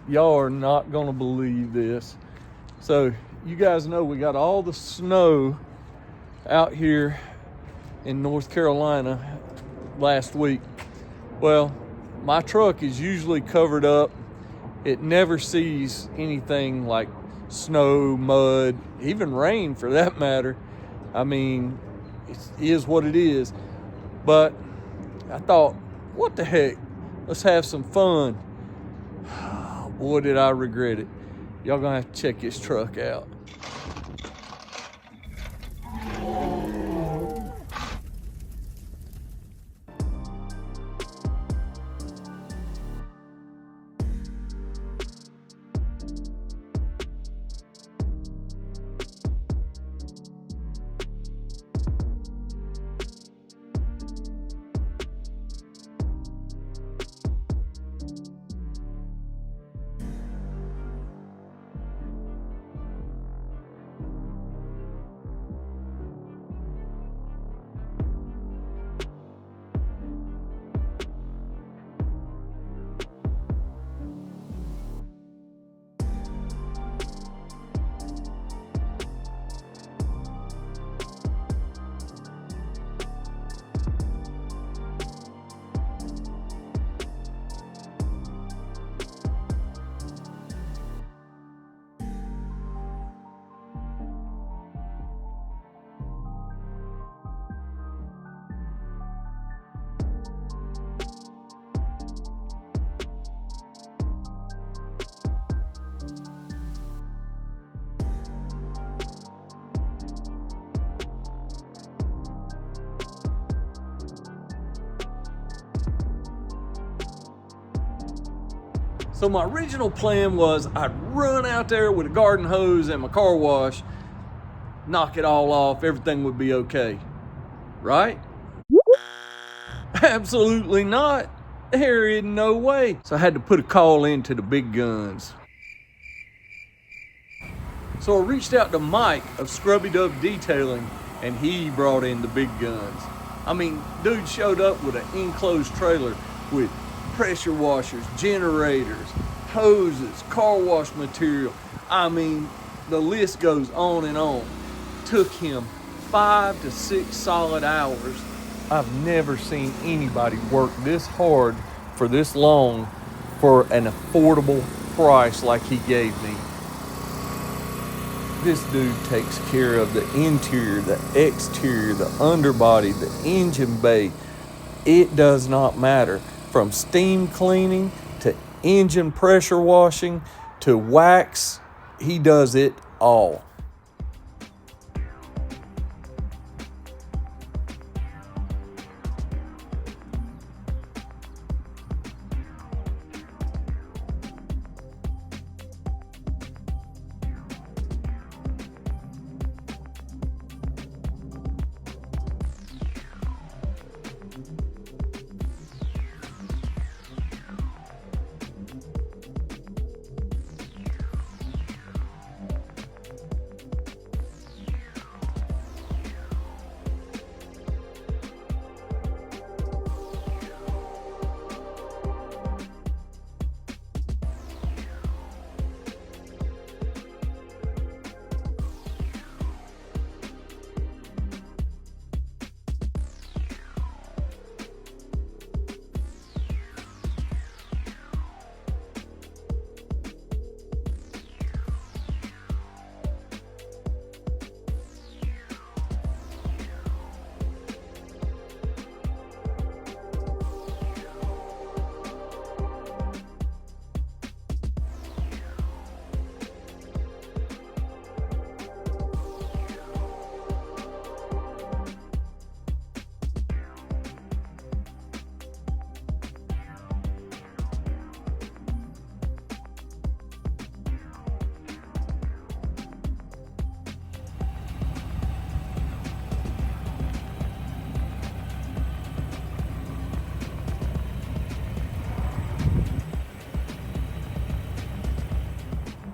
Y'all are not gonna believe this. So you guys know we got all the snow out here in North Carolina last week. Well, my truck is usually covered up. It never sees anything like snow, mud, even rain for that matter. I mean, it is what it is. But I thought, what the heck? Let's have some fun. Boy, did I regret it. Y'all gonna have to check this truck out. So my original plan was I'd run out there with a garden hose and my car wash, knock it all off, everything would be okay, right? Absolutely not. There is no way. So I had to put a call in to the big guns. So I reached out to Mike of Scrubby Detailing, and he brought in the big guns. I mean, dude showed up with an enclosed trailer with pressure washers, generators, hoses, car wash material. I mean, the list goes on and on. Took him 5 to 6 solid hours. I've never seen anybody work this hard for this long for an affordable price like he gave me. This dude takes care of the interior, the exterior, the underbody, the engine bay. It does not matter. From steam cleaning to engine pressure washing to wax, he does it all.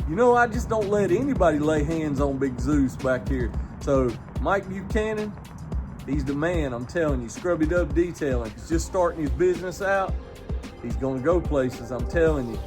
You know, I just don't let anybody lay hands on Big Zeus back here. So Mike Buchanan, he's the man, I'm telling you. Scrubby Detailing. He's just starting his business out. He's gonna go places, I'm telling you.